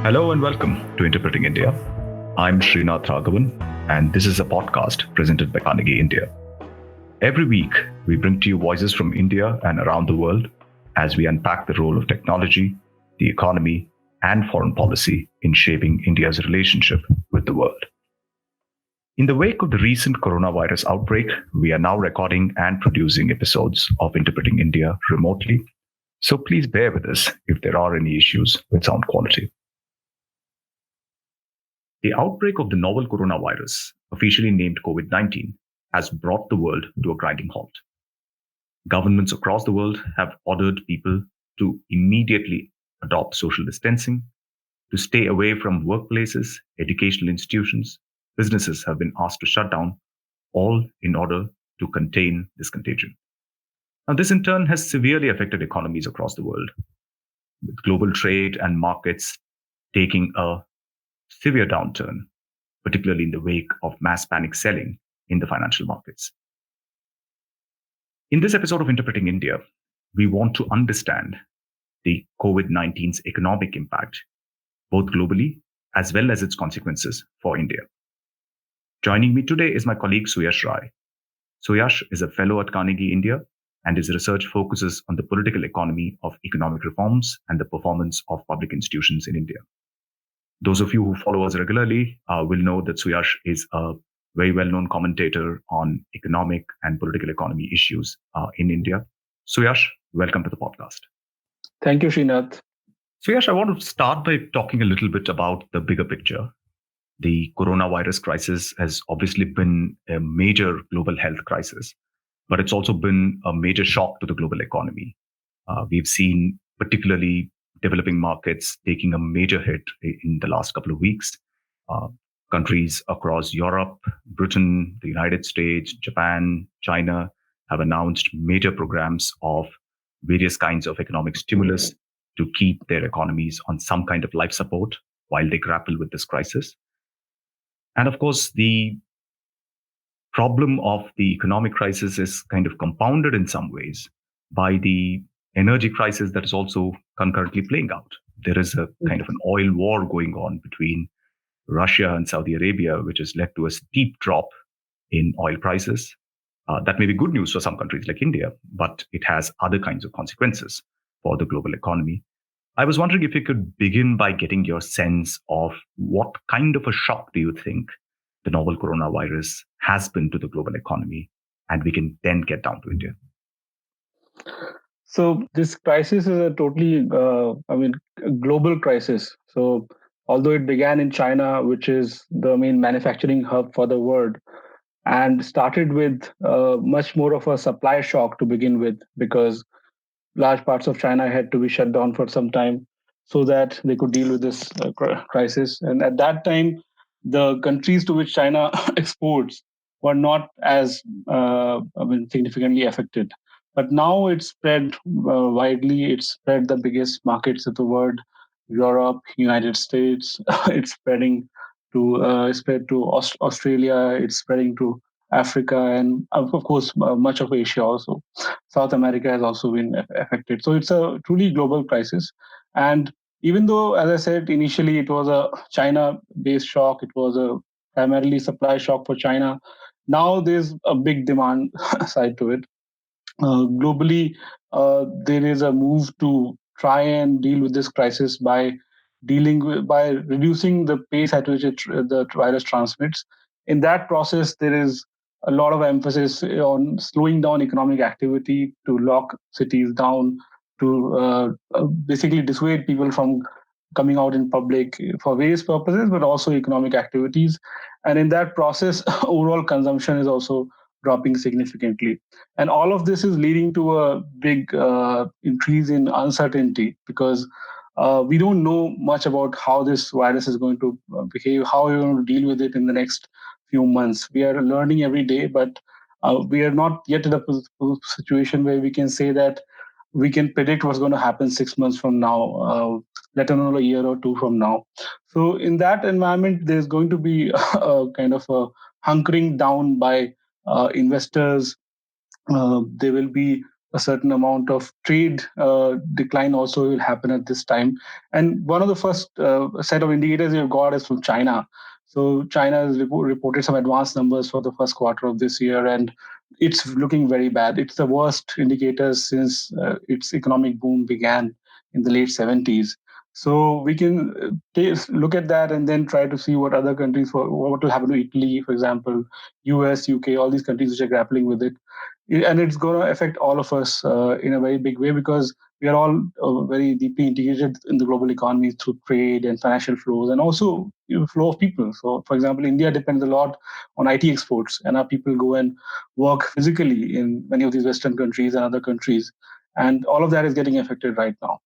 Hello and welcome to Interpreting India. I'm Srinath Raghavan, and this is a podcast presented by Carnegie India. Every week, we bring to you voices from India and around the world as we unpack the role of technology, the economy, and foreign policy in shaping India's relationship with the world. In the wake of the recent coronavirus outbreak, we are now recording and producing episodes of Interpreting India remotely, so please bear with us if there are any issues with sound quality. The outbreak of the novel coronavirus, officially named COVID-19, has brought the world to a grinding halt. Governments across the world have ordered people to immediately adopt social distancing, to stay away from workplaces, educational institutions. Businesses have been asked to shut down, all in order to contain this contagion. Now, this in turn has severely affected economies across the world, with global trade and markets taking a severe downturn, particularly in the wake of mass panic selling in the financial markets. In this episode of Interpreting India, we want to understand the COVID-19's economic impact, both globally as well as its consequences for India. Joining me today is my colleague Suyash. Suyash is a fellow at Carnegie India, and his research focuses on the political economy of economic reforms and the performance of public institutions in India. Those of you who follow us regularly will know that Suyash is a very well-known commentator on economic and political economy issues in India. Suyash, welcome to the podcast. Thank you, Srinath. Suyash, I want to start by talking a little bit about the bigger picture. The coronavirus crisis has obviously been a major global health crisis, but it's also been a major shock to the global economy. We've seen particularly developing markets taking a major hit in the last couple of weeks. Countries across Europe, Britain, the United States, Japan, China have announced major programs of various kinds of economic stimulus to keep their economies on some kind of life support while they grapple with this crisis. And of course, the problem of the economic crisis is kind of compounded in some ways by the energy crisis that is also concurrently playing out. There is a kind of an oil war going on between Russia and Saudi Arabia, which has led to a steep drop in oil prices. That may be good news for some countries like India, but it has other kinds of consequences for the global economy. I was wondering if you could begin by getting your sense of what kind of a shock do you think the novel coronavirus has been to the global economy, and we can then get down to India. So this crisis is a totally, global crisis. So although it began in China, which is the main manufacturing hub for the world, and started with much more of a supply shock to begin with, because large parts of China had to be shut down for some time so that they could deal with this crisis. And at that time, the countries to which China exports were not as significantly affected. But now it's spread widely. It's spread the biggest markets of the world: Europe, United States. It's spreading to Australia. It's spreading to Africa, and of course much of Asia also. South America has also been affected. So it's a truly global crisis. And even though, as I said, initially it was a China-based shock, it was a primarily supply shock for China. Now there's a big demand side to it. Globally, there is a move to try and deal with this crisis by by reducing the pace at which the virus transmits. In that process, there is a lot of emphasis on slowing down economic activity, to lock cities down, to basically dissuade people from coming out in public for various purposes, but also economic activities. And in that process, overall consumption is also dropping significantly. And all of this is leading to a big increase in uncertainty, because we don't know much about how this virus is going to behave, how we're going to deal with it in the next few months. We are learning every day, but we are not yet in a situation where we can say that we can predict what's going to happen 6 months from now, let alone a year or two from now. So in that environment, there's going to be a kind of a hunkering down by investors. There will be a certain amount of trade decline also will happen at this time. And one of the first set of indicators you've got is from China. So China has reported some advanced numbers for the first quarter of this year, and it's looking very bad. It's the worst indicator since its economic boom began in the late 70s. So we can look at that and then try to see what other countries, what will happen to Italy, for example, US, UK, all these countries which are grappling with it. And it's going to affect all of us in a very big way, because we are all very deeply integrated in the global economy through trade and financial flows, and also flow of people. So, for example, India depends a lot on IT exports, and our people go and work physically in many of these Western countries and other countries, and all of that is getting affected right now.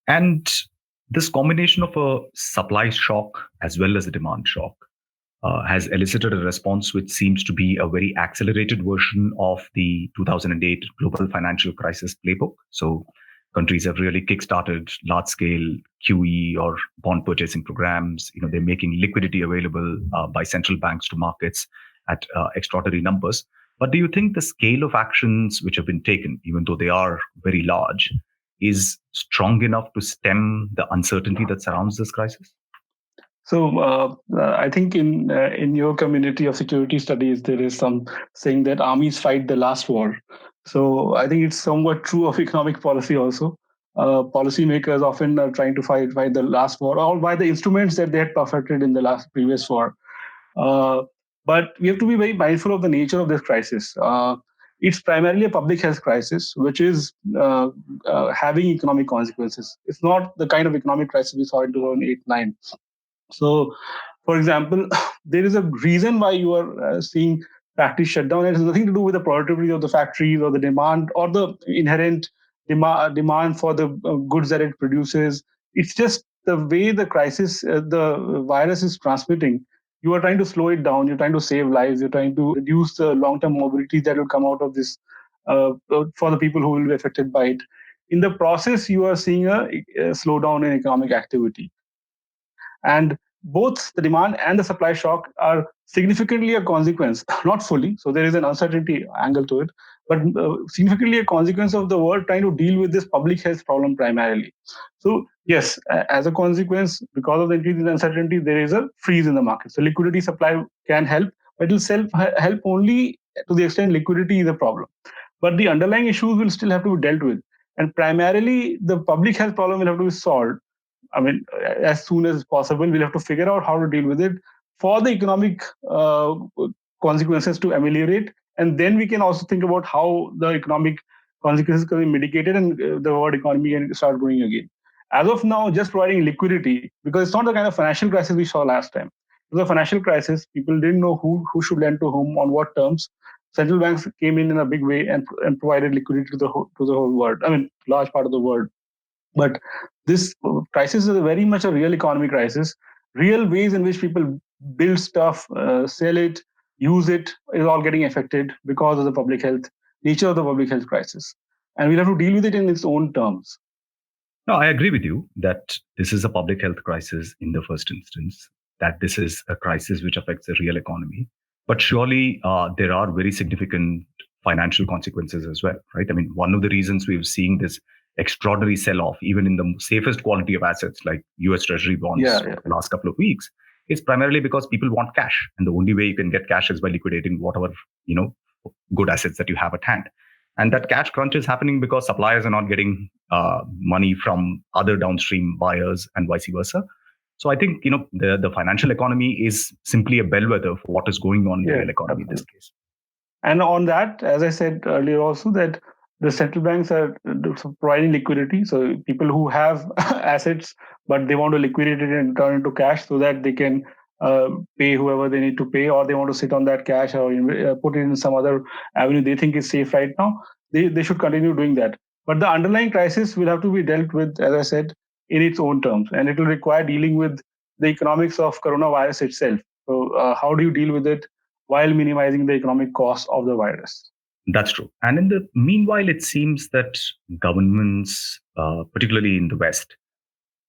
And this combination of a supply shock as well as a demand shock has elicited a response which seems to be a very accelerated version of the 2008 global financial crisis playbook. So countries have really kickstarted large-scale QE or bond purchasing programs. They're making liquidity available by central banks to markets at extraordinary numbers. But do you think the scale of actions which have been taken, even though they are very large, is strong enough to stem the uncertainty that surrounds this crisis? So I think in your community of security studies, there is some saying that armies fight the last war. So I think it's somewhat true of economic policy also. Policymakers often are trying to fight the last war, or by the instruments that they had perfected in the last previous war. Uh, but we have to be very mindful of the nature of this crisis. It's primarily a public health crisis, which is having economic consequences. It's not the kind of economic crisis we saw in 2008-9. So, for example, there is a reason why you are seeing factories shut down. It has nothing to do with the productivity of the factories or the demand or the inherent demand for the goods that it produces. It's just the way the crisis, the virus is transmitting. You are trying to slow it down. You're trying to save lives. You're trying to reduce the long-term mobility that will come out of this for the people who will be affected by it. In the process, you are seeing a slowdown in economic activity. And both the demand and the supply shock are significantly a consequence, not fully. So there is an uncertainty angle to it, but significantly a consequence of the world trying to deal with this public health problem primarily. So yes, as a consequence, because of the increase in uncertainty, there is a freeze in the market. So liquidity supply can help, but it will help only to the extent liquidity is a problem. But the underlying issues will still have to be dealt with. And primarily, the public health problem will have to be solved. I mean, as soon as possible, we'll have to figure out how to deal with it for the economic consequences to ameliorate. And then we can also think about how the economic consequences can be mitigated and the world economy can start growing again. As of now, just providing liquidity, because it's not the kind of financial crisis we saw last time. It was a financial crisis. People didn't know who should lend to whom, on what terms. Central banks came in a big way and provided liquidity to the whole world. I mean, large part of the world. But this crisis is very much a real economy crisis. Real ways in which people build stuff, sell it, use it is all getting affected because of the public health nature of the public health crisis. And we'll have to deal with it in its own terms. No, I agree with you that this is a public health crisis in the first instance, that this is a crisis which affects the real economy. But surely there are very significant financial consequences as well, right? I mean, one of the reasons we've seen this extraordinary sell-off, even in the safest quality of assets like US Treasury bonds over the last couple of weeks, is primarily because people want cash. And the only way you can get cash is by liquidating whatever, good assets that you have at hand. And that cash crunch is happening because suppliers are not getting money from other downstream buyers and vice versa. So I think the financial economy is simply a bellwether for what is going on in the real economy in this case. And on that, as I said earlier, also that the central banks are providing liquidity. So people who have assets, but they want to liquidate it and turn into cash so that they can pay whoever they need to pay, or they want to sit on that cash or put it in some other avenue they think is safe right now. They should continue doing that. But the underlying crisis will have to be dealt with, as I said, in its own terms, and it will require dealing with the economics of coronavirus itself. So how do you deal with it while minimizing the economic cost of the virus? That's true. And in the meanwhile, it seems that governments, particularly in the West,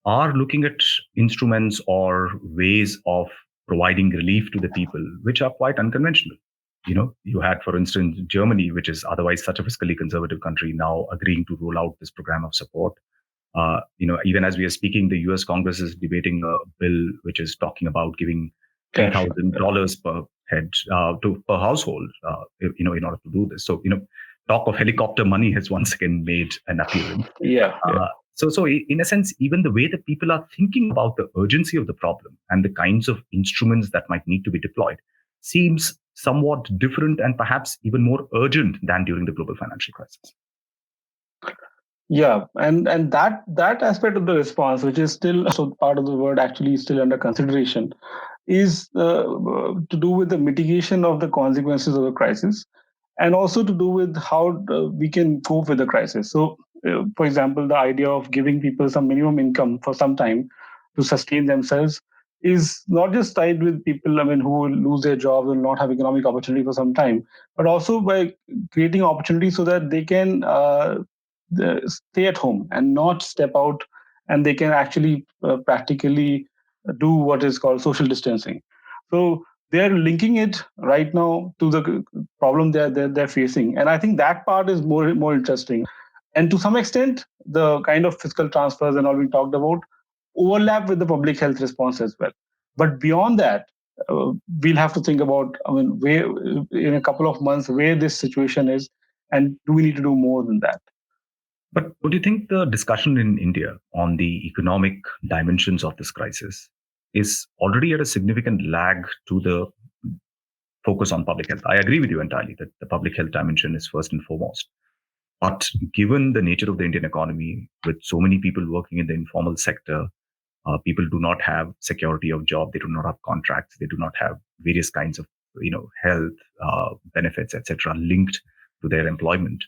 are looking at instruments or ways of providing relief to the people, which are quite unconventional. You had, for instance, Germany, which is otherwise such a fiscally conservative country, now agreeing to roll out this program of support. Even as we are speaking, the U.S. Congress is debating a bill which is talking about giving three Cash. thousand dollars per head to per household, in order to do this. So, talk of helicopter money has once again made an appearance. Yeah, yeah. In a sense, even the way that people are thinking about the urgency of the problem and the kinds of instruments that might need to be deployed seems somewhat different and perhaps even more urgent than during the global financial crisis. Yeah, and that aspect of the response, which is still so part of the word actually still under consideration, is to do with the mitigation of the consequences of the crisis, and also to do with how we can cope with the crisis. So, for example, the idea of giving people some minimum income for some time to sustain themselves is not just tied with people, I mean, who will lose their jobs and not have economic opportunity for some time, but also by creating opportunities so that they can stay at home and not step out, and they can actually practically do what is called social distancing. So they're linking it right now to the problem they're facing, and I think that part is more interesting. And to some extent, the kind of fiscal transfers and all we talked about overlap with the public health response as well. But beyond that, we'll have to think about, I mean, where in a couple of months where this situation is, and do we need to do more than that? But what do you think the discussion in India on the economic dimensions of this crisis is already at a significant lag to the focus on public health? I agree with you entirely that the public health dimension is first and foremost. But given the nature of the Indian economy, with so many people working in the informal sector, people do not have security of job. They do not have contracts. They do not have various kinds of health benefits, etc., linked to their employment.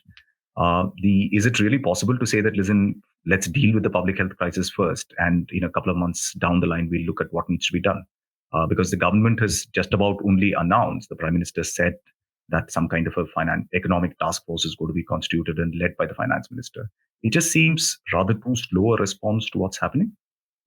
The Is it really possible to say that, listen, let's deal with the public health crisis first, and in a couple of months down the line, we'll look at what needs to be done? Because the government has just about only announced, the prime minister said that some kind of a economic task force is going to be constituted and led by the finance minister. It just seems rather too slow a response to what's happening.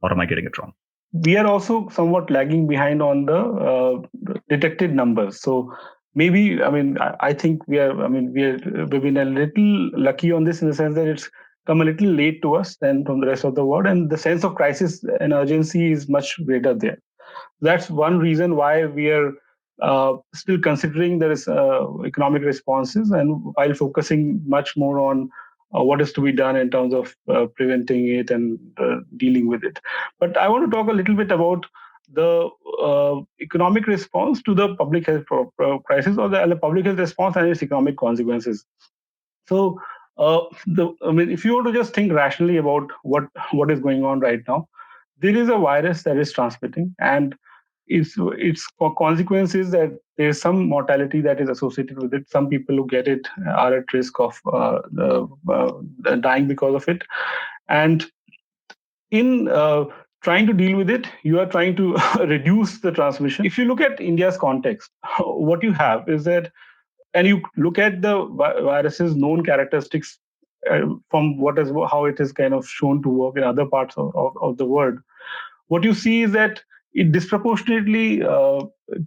Or am I getting it wrong? We are also somewhat lagging behind on the detected numbers. So maybe, I mean, I think we've been a little lucky on this in the sense that it's come a little late to us than from the rest of the world, and the sense of crisis and urgency is much greater there. That's one reason why we are still considering there is economic responses, and while focusing much more on what is to be done in terms of preventing it and dealing with it. But I want to talk a little bit about the economic response to the public health crisis, or the public health response and its economic consequences. So, I mean, if you were to just think rationally about what is going on right now, there is a virus that is transmitting, and its consequence is that there is some mortality that is associated with it. Some people who get it are at risk of dying because of it, and in trying to deal with it, you are trying to reduce the transmission. If you look at India's context, what you have is that, and you look at the virus's known characteristics from how it is kind of shown to work in other parts of the world, what you see is that it disproportionately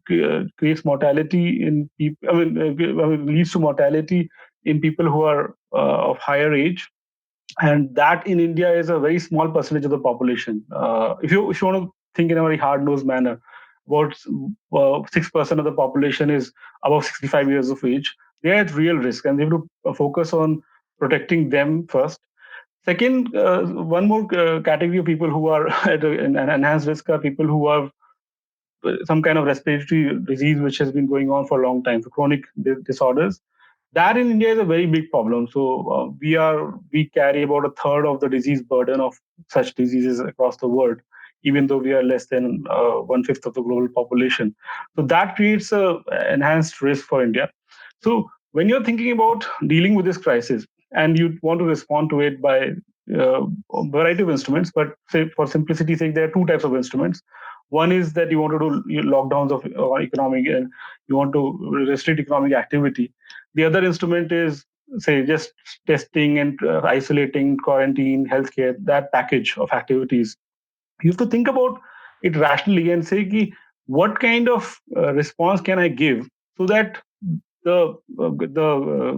creates mortality in people. Leads to mortality in people who are of higher age, and that in India is a very small percentage of the population. If you want to think in a very hard nosed manner, about 6% of the population is above 65 years of age. They are at real risk, and they have to focus on protecting them first. Second, one more category of people who are at an enhanced risk are people who have some kind of respiratory disease which has been going on for a long time, so chronic disorders. That in India is a very big problem. So we carry about a third of the disease burden of such diseases across the world, even though we are less than 1/5 of the global population. So that creates a enhanced risk for India. So when you're thinking about dealing with this crisis and you want to respond to it by a variety of instruments, but say for simplicity's sake, there are two types of instruments. One is that you want to do lockdowns of economic, and you want to restrict economic activity. The other instrument is, say, just testing and isolating, quarantine, healthcare, that package of activities. You have to think about it rationally and say, what kind of response can I give so that the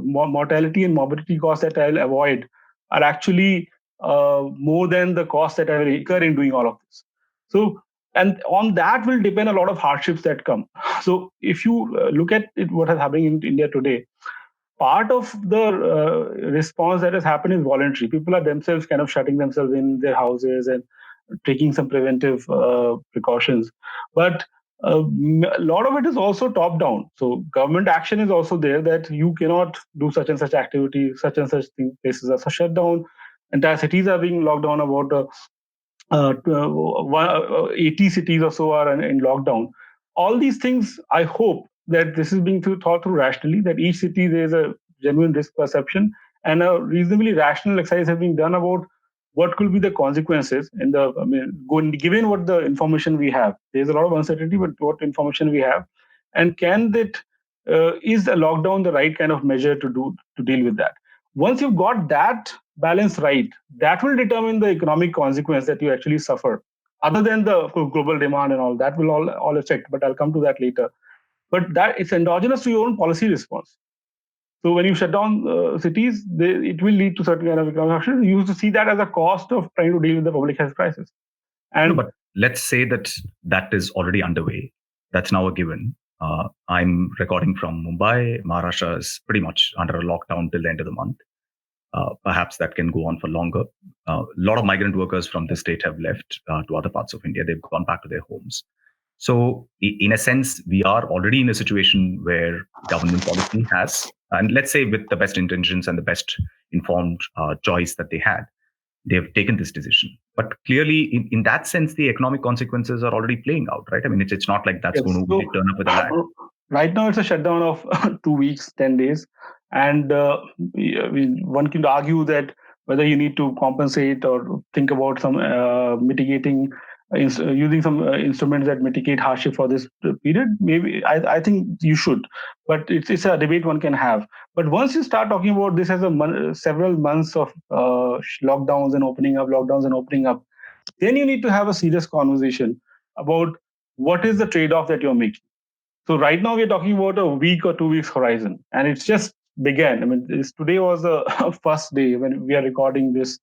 mortality and morbidity costs that I'll avoid are actually more than the cost that I will incur in doing all of this. So, and on that will depend a lot of hardships that come. So, if you look at it, what is happening in India today, part of the response that has happened is voluntary. People are themselves kind of shutting themselves in their houses and taking some preventive precautions. But a lot of it is also top down. So government action is also there that you cannot do such and such activity, such and such thing, places are shut down. Entire cities are being locked down. About 80 cities or so are in lockdown. All these things, I hope that this is being thought through rationally, that each city there is a genuine risk perception and a reasonably rational exercise has been done about what could be the consequences in the, I mean, given what the information we have. There's a lot of uncertainty, but what information we have, and can that is a lockdown the right kind of measure to deal with that? Once you've got that balance right, that will determine the economic consequence that you actually suffer. Other than the global demand and all that will all affect, but I'll come to that later. But that it's endogenous to your own policy response. So when you shut down cities, it will lead to certain kind of economic action. You used to see that as a cost of trying to deal with the public health crisis. No, And but let's say that that is already underway. That's now a given. I'm recording from Mumbai. Maharashtra is pretty much under a lockdown till the end of the month. Perhaps that can go on for longer. A lot of migrant workers from the state have left to other parts of India. They've gone back to their homes. So, in a sense, we are already in a situation where government policy has, and let's say with the best intentions and the best informed choice that they had, they've taken this decision. But clearly, in that sense, the economic consequences are already playing out, right? I mean, it's not like that's going yes, to so really turn up with a lag. right now it's a shutdown of 2 weeks, 10 days, and one can argue that whether you need to compensate or think about some mitigating, using some instruments that mitigate hardship for this period. Maybe I think you should, but it's a debate one can have. But once you start talking about this as several months of lockdowns and opening up, lockdowns and opening up, then you need to have a serious conversation about what is the trade-off that you're making. So right now we're talking about a week or 2 weeks horizon, and it's just began. I mean, today was the first day when we are recording this,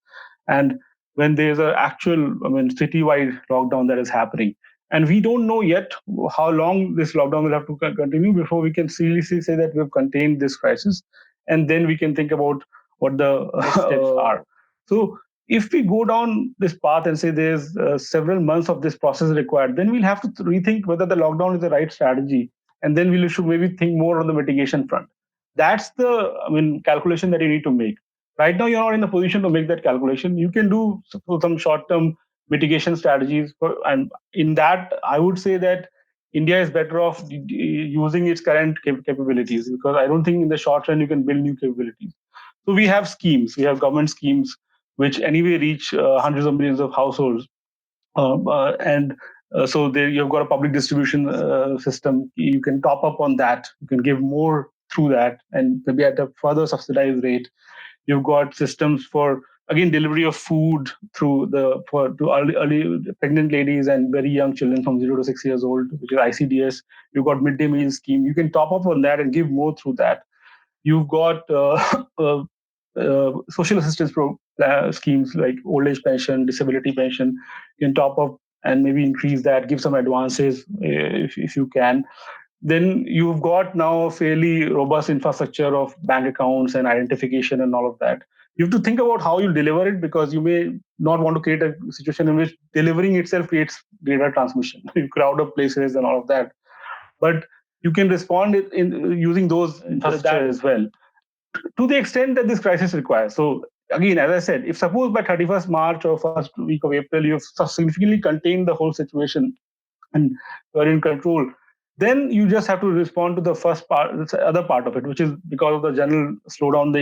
and when there's an actual, I mean, citywide lockdown that is happening, and we don't know yet how long this lockdown will have to continue before we can seriously say that we've contained this crisis, and then we can think about what the next steps are. So if we go down this path and say there's several months of this process required, then we'll have to rethink whether the lockdown is the right strategy, and then we should maybe think more on the mitigation front. That's the, I mean, calculation that you need to make. Right now, you're not in the position to make that calculation. You can do some short-term mitigation strategies, and in that, I would say that India is better off using its current capabilities, because I don't think in the short run you can build new capabilities. So we have schemes, we have government schemes which anyway reach hundreds of millions of households. And so there you've got a public distribution system. You can top up on that. You can give more through that, and maybe at a further subsidized rate. You've got systems for, again, delivery of food through to early pregnant ladies and very young children from 0 to 6 years old, which is ICDS. You've got midday meal scheme. You can top up on that and give more through that. You've got social assistance schemes like old age pension, disability pension. You can top up and maybe increase that, give some advances if you can. Then you've got now a fairly robust infrastructure of bank accounts and identification and all of that. You have to think about how you deliver it, because you may not want to create a situation in which delivering itself creates data transmission. You crowd up places and all of that. But you can respond in using those infrastructure as well, to the extent that this crisis requires. So again, as I said, if suppose by 31st March or first week of April, you've significantly contained the whole situation and you're in control, then you just have to respond to the first part, the other part of it, which is because of the general slowdown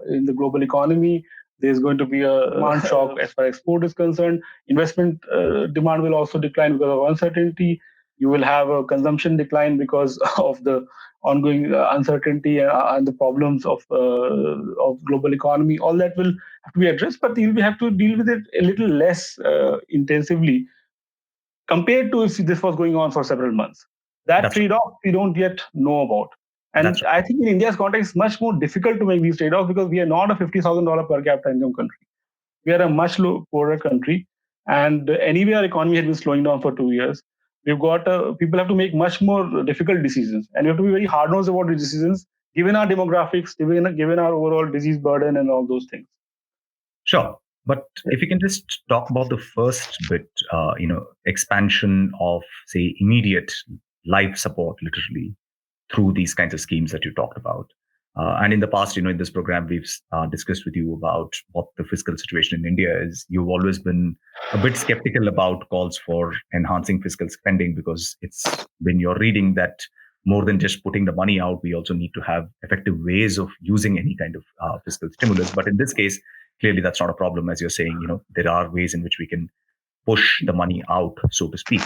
in the global economy. There's going to be a demand shock as far as export is concerned. Investment demand will also decline because of uncertainty. You will have a consumption decline because of the ongoing uncertainty and the problems of global economy. All that will have to be addressed, but you'll have to deal with it a little less intensively compared to if this was going on for several months. That That's trade-off we don't yet know about. That's And I think in India's context, it's much more difficult to make these trade-offs because we are not a $50,000 per capita income country. We are a much poorer country, and anyway, our economy has been slowing down for 2 years. We've got people have to make much more difficult decisions, and we have to be very hard nosed about the decisions, given our demographics, given our overall disease burden, and all those things. sure. But if you can just talk about the first bit, expansion of, say, immediate life support, literally, through these kinds of schemes that you talked about. And in the past, in this program, we've discussed with you about what the fiscal situation in India is. You've always been a bit skeptical about calls for enhancing fiscal spending because it's been your reading that more than just putting the money out, we also need to have effective ways of using any kind of fiscal stimulus. But in this case, clearly that's not a problem. As you're saying, there are ways in which we can push the money out, so to speak.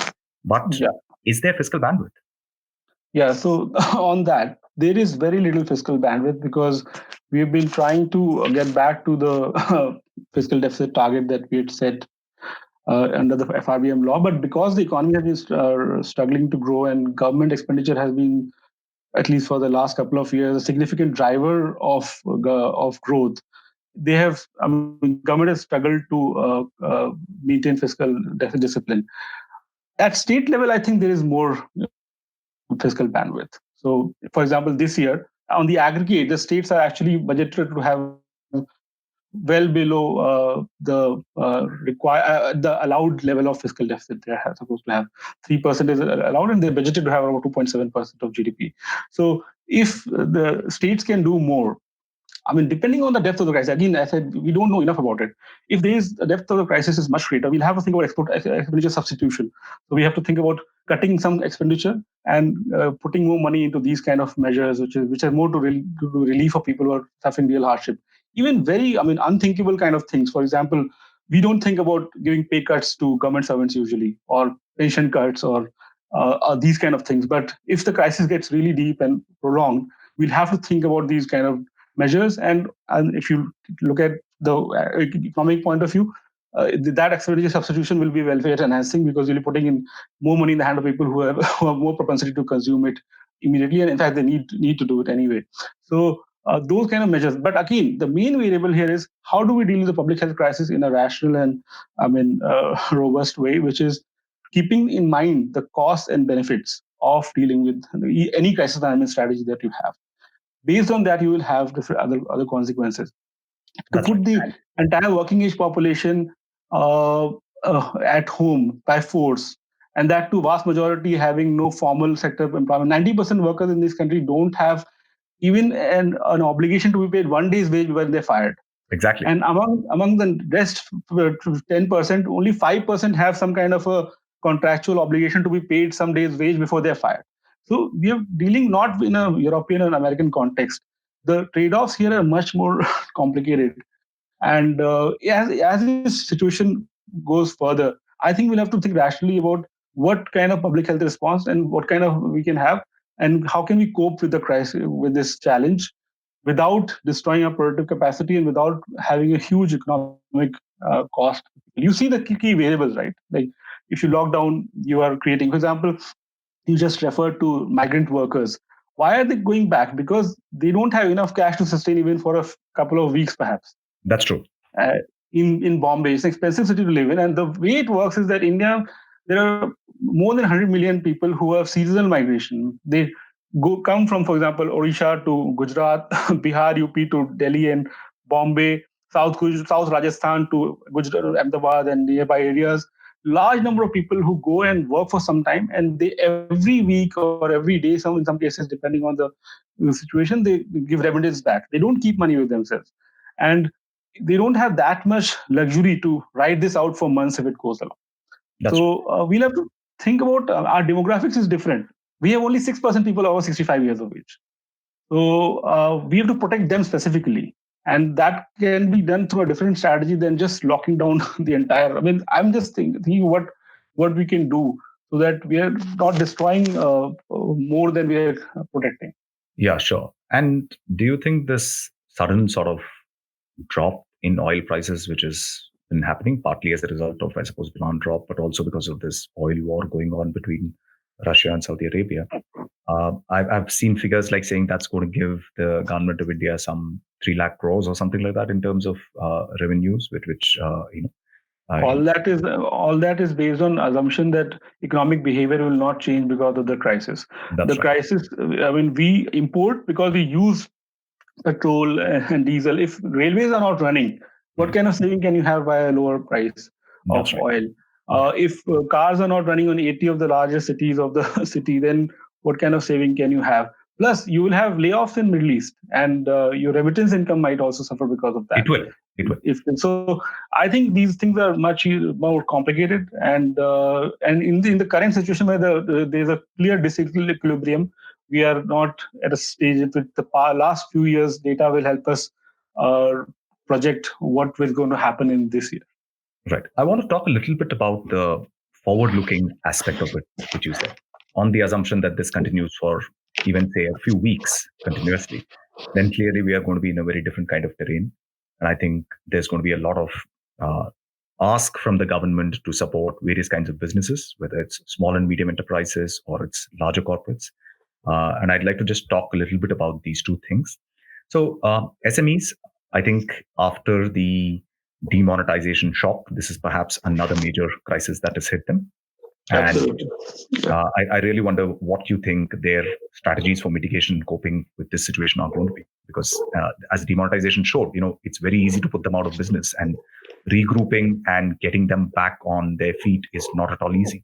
But Yeah. is there fiscal bandwidth? Yeah, so on that, there is very little fiscal bandwidth because we've been trying to get back to the fiscal deficit target that we had set under the FRBM law. But because the economy has been struggling to grow and government expenditure has been, at least for the last couple of years, a significant driver of growth, government has struggled to maintain fiscal discipline. At state level, I think there is more fiscal bandwidth. So, for example, this year, on the aggregate, the states are actually budgeted to have well below the allowed level of fiscal deficit they are supposed to have. 3% is allowed, and they're budgeted to have around 2.7% of GDP. So, if the states can do more, I mean, depending on the depth of the crisis, again, I said we don't know enough about it. If the depth of the crisis is much greater, we'll have to think about expenditure substitution. So we have to think about cutting some expenditure and putting more money into these kind of measures, which are more to do relief for people who are suffering real hardship. Even very, I mean, unthinkable kind of things. For example, we don't think about giving pay cuts to government servants usually, or pension cuts, or these kind of things. But if the crisis gets really deep and prolonged, we'll have to think about these kind of measures. And if you look at the economic point of view, that expenditure substitution will be welfare enhancing because you'll be putting in more money in the hand of people who have, who have more propensity to consume it immediately, and in fact they need to do it anyway. So those kind of measures. But again, the main variable here is how do we deal with the public health crisis in a rational and robust way, which is keeping in mind the costs and benefits of dealing with any crisis management strategy that you have. Based on that, you will have different other consequences. To That's right. put the entire working age population at home by force, and that too vast majority having no formal sector employment. 90% workers in this country don't have even an obligation to be paid 1 day's wage when they're fired. Exactly. And among the rest 10%, only 5% have some kind of a contractual obligation to be paid some days wage before they're fired. So we are dealing not in a European and American context. The trade-offs here are much more complicated. And as this situation goes further, I think we'll have to think rationally about what kind of public health response and what kind of we can have, and how can we cope with the crisis, with this challenge, without destroying our productive capacity and without having a huge economic cost. You see the key variables, right? Like if you lock down, you are creating, for example, you just referred to migrant workers. Why are they going back? Because they don't have enough cash to sustain even for a couple of weeks, perhaps. That's true. uh, in Bombay. It's an expensive city to live in, and the way it works is that India, there are more than 100 million people who have seasonal migration. They come from, for example, Odisha to Gujarat, Bihar, UP to Delhi and Bombay, South Rajasthan to Gujarat, Ahmedabad, and nearby areas. Large number of people who go and work for some time, and they every week or every day, in some cases, depending on the situation, they give remittance back. They don't keep money with themselves, and they don't have that much luxury to ride this out for months if it goes along. That's right. So we'll have to think about our demographics is different. We have only 6% people over 65 years of age. So we have to protect them specifically. And that can be done through a different strategy than just locking down the entire. I mean, I'm just thinking what we can do so that we are not destroying more than we are protecting. Yeah, sure. And do you think this sudden sort of drop in oil prices, which has been happening partly as a result of, I suppose, demand drop, but also because of this oil war going on between Russia and Saudi Arabia. I've seen figures like saying that's going to give the government of India some 3 lakh crores or something like that in terms of revenues, with which, uh, All that is based on assumption that economic behavior will not change because of the crisis. The that's right. crisis, I mean, we import because we use petrol and diesel. If railways are not running, what Mhm. kind of saving can you have by a lower price of That's right. oil? Yeah. If cars are not running on 80 of the largest cities of the city, then what kind of saving can you have? Plus, you will have layoffs in Middle East, and your remittance income might also suffer because of that. It will. It will. If so, I think these things are much more complicated, and in the current situation where there's a clear disequilibrium, we are not at a stage with the last few years data will help us uh, project what is going to happen in this year. Right. I want to talk a little bit about the forward-looking aspect of it, which you said, on the assumption that this continues for even, say, a few weeks continuously. Then clearly we are going to be in a very different kind of terrain. And I think there's going to be a lot of uh, ask from the government to support various kinds of businesses, whether it's small and medium enterprises or it's larger corporates. And I'd like to just talk a little bit about these two things. So, SMEs, I think after the demonetization shock, this is perhaps another major crisis that has hit them. And Absolutely. Yeah. I really wonder what you think their strategies for mitigation and coping with this situation are going to be. Because as demonetization showed, it's very easy to put them out of business, and regrouping and getting them back on their feet is not at all easy.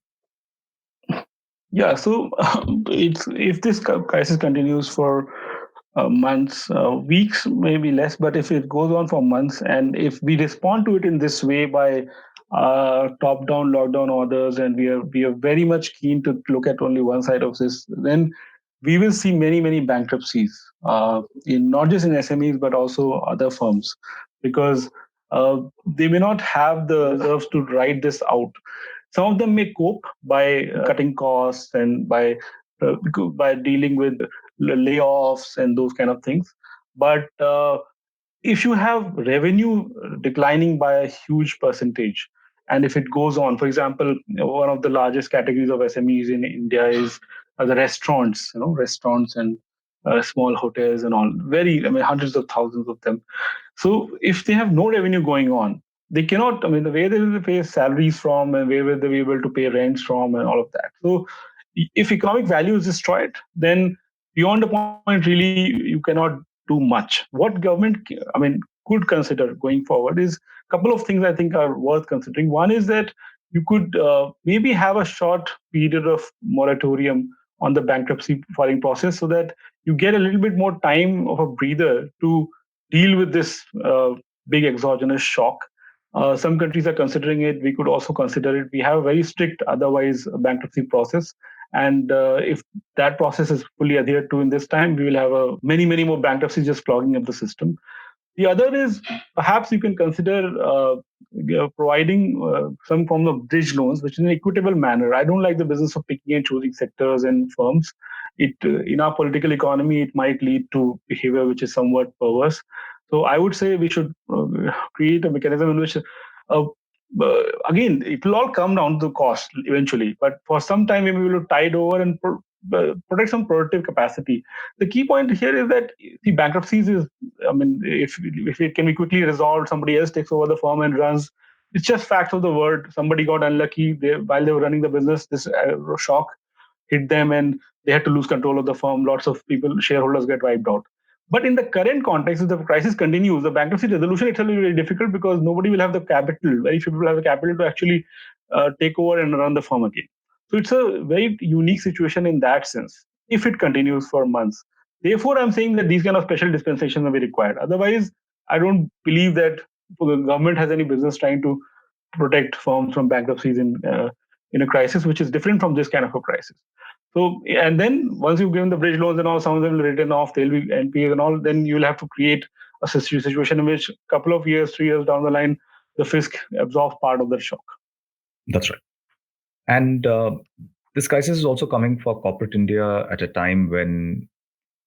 Yeah, so it's if this crisis continues for months, weeks, maybe less, but if it goes on for months, and if we respond to it in this way by top-down lockdown orders, and we are very much keen to look at only one side of this, then we will see many bankruptcies in not just in SMEs but also other firms, because they may not have the reserves to ride this out. Some of them may cope by cutting costs and by dealing with layoffs and those kind of things. But if you have revenue declining by a huge percentage, and if it goes on, for example, one of the largest categories of SMEs in India is the restaurants, restaurants and small hotels and all. I mean, hundreds of thousands of them. So if they have no revenue going on, they cannot. I mean, the way they will pay salaries from, and where will they be able to pay rents from, and all of that. So if economic value is destroyed, then beyond a point, really, you cannot do much. What government, I mean, could consider going forward is a couple of things I think are worth considering. One is that you could maybe have a short period of moratorium on the bankruptcy filing process, so that you get a little bit more time of a breather to deal with this big exogenous shock. Some countries are considering it. We could also consider it. We have a very strict, otherwise, bankruptcy process. And if that process is fully adhered to in this time, we will have many more bankruptcies just clogging up the system. The other is perhaps you can consider providing some form of bridge loans, which is an equitable manner. I don't like the business of picking and choosing sectors and firms. It in our political economy, it might lead to behavior which is somewhat perverse. So I would say we should create a mechanism in which, again, it will all come down to cost eventually. But for some time, we will tide over and protect some productive capacity. The key point here is that the bankruptcies is, I mean, if it can be quickly resolved, somebody else takes over the firm and runs. It's just facts of the world. Somebody got unlucky while they were running the business. This shock hit them, and they had to lose control of the firm. Lots of people, shareholders, get wiped out. But in the current context, if the crisis continues, the bankruptcy resolution itself will be very difficult, because nobody will have the capital. Very few people have the capital to actually take over and run the firm again. So it's a very unique situation in that sense, if it continues for months. Therefore, I'm saying that these kind of special dispensations will be required. Otherwise, I don't believe that the government has any business trying to protect firms from bankruptcies in a crisis, which is different from this kind of a crisis. So, and then once you've given the bridge loans and all, some of them will written off, they'll be NPAs and all, then you'll have to create a situation in which a couple of years, 3 years down the line, the fisc absorbs part of the shock. That's right. And this crisis is also coming for corporate India at a time when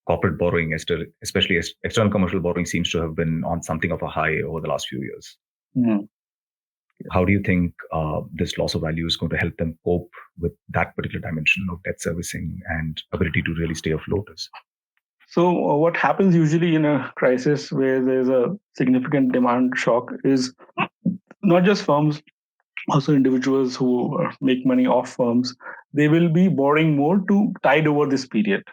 corporate borrowing, especially external commercial borrowing, seems to have been on something of a high over the last few years. Mm. How do you think this loss of value is going to help them cope with that particular dimension of debt servicing and ability to really stay afloat? So, what happens usually in a crisis where there's a significant demand shock is not just firms, also individuals who make money off firms, they will be borrowing more to tide over this period.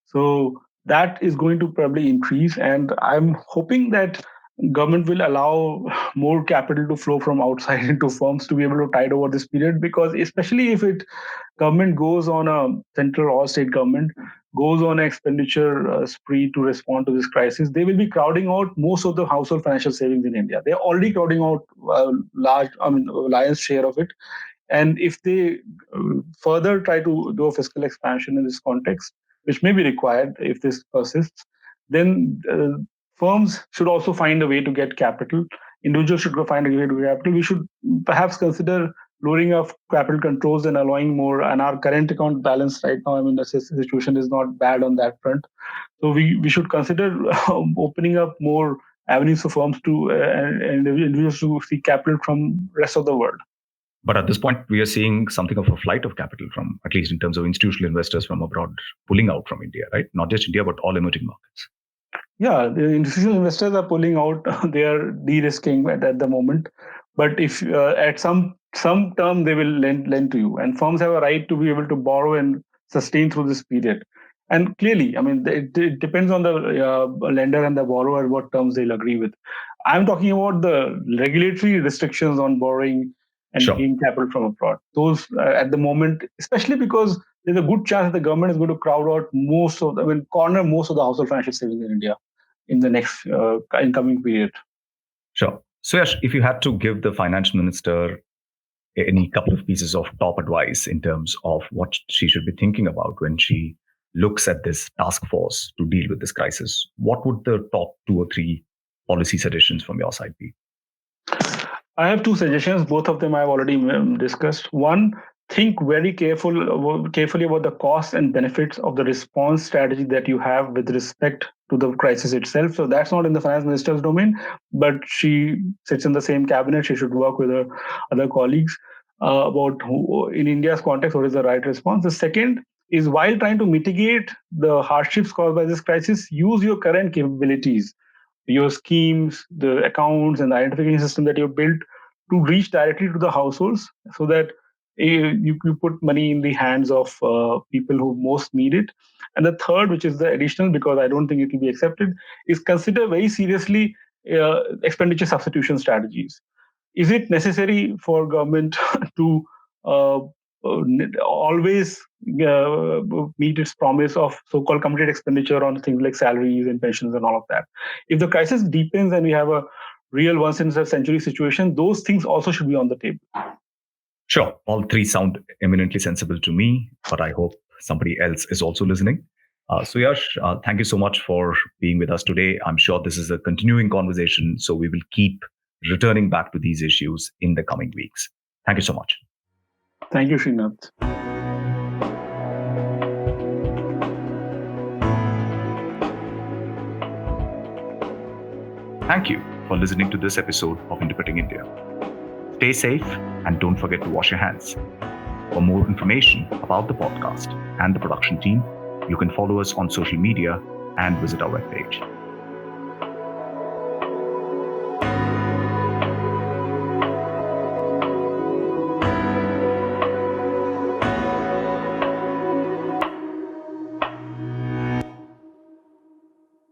So that is going to probably increase, and I'm hoping that government will allow more capital to flow from outside into firms to be able to tide over this period, because especially if it government goes on a central or state government goes on an expenditure spree to respond to this crisis, they will be crowding out most of the household financial savings in India. They're already crowding out lion's share of it. And if they further try to do a fiscal expansion in this context, which may be required if this persists, then firms should also find a way to get capital. Individuals should go find a way to get capital. We should perhaps consider lowering of capital controls and allowing more. And our current account balance right now, I mean, the situation is not bad on that front. So we should consider opening up more avenues for firms to and individuals to seek capital from rest of the world. But at this point, we are seeing something of a flight of capital from, at least in terms of institutional investors from abroad, pulling out from India, right? Not just India, but all emerging markets. Yeah, the institutional investors are pulling out. They are de-risking at the moment. But if at some term they will lend to you, and firms have a right to be able to borrow and sustain through this period. And clearly, I mean, it depends on the lender and the borrower what terms they'll agree with. I'm talking about the regulatory restrictions on borrowing and Sure. taking capital from abroad. Those at the moment, especially because there's a good chance that the government is going to crowd out corner most of the household financial savings in India in the next incoming period. Sure. Suyash, if you had to give the finance minister any couple of pieces of top advice in terms of what she should be thinking about when she looks at this task force to deal with this crisis, what would the top 2 or 3 policy suggestions from your side be? I have 2 suggestions. Both of them I've already discussed. One, think very carefully about the costs and benefits of the response strategy that you have with respect to the crisis itself. So that's not in the finance minister's domain, but she sits in the same cabinet. She should work with her other colleagues about in India's context, what is the right response. The second is, while trying to mitigate the hardships caused by this crisis, use your current capabilities, your schemes, the accounts, and the identification system that you've built to reach directly to the households, so that you put money in the hands of people who most need it. And the third, which is the additional, because I don't think it will be accepted, is consider very seriously expenditure substitution strategies. Is it necessary for government to uh, always meet its promise of so-called committed expenditure on things like salaries and pensions and all of that? If the crisis deepens and we have a real once in a century situation, those things also should be on the table. Sure. All 3 sound eminently sensible to me, but I hope somebody else is also listening. Suyash, thank you so much for being with us today. I'm sure this is a continuing conversation, so we will keep returning back to these issues in the coming weeks. Thank you so much. Thank you, Srinath. Thank you for listening to this episode of Interpreting India. Stay safe and don't forget to wash your hands. For more information about the podcast and the production team, you can follow us on social media and visit our webpage.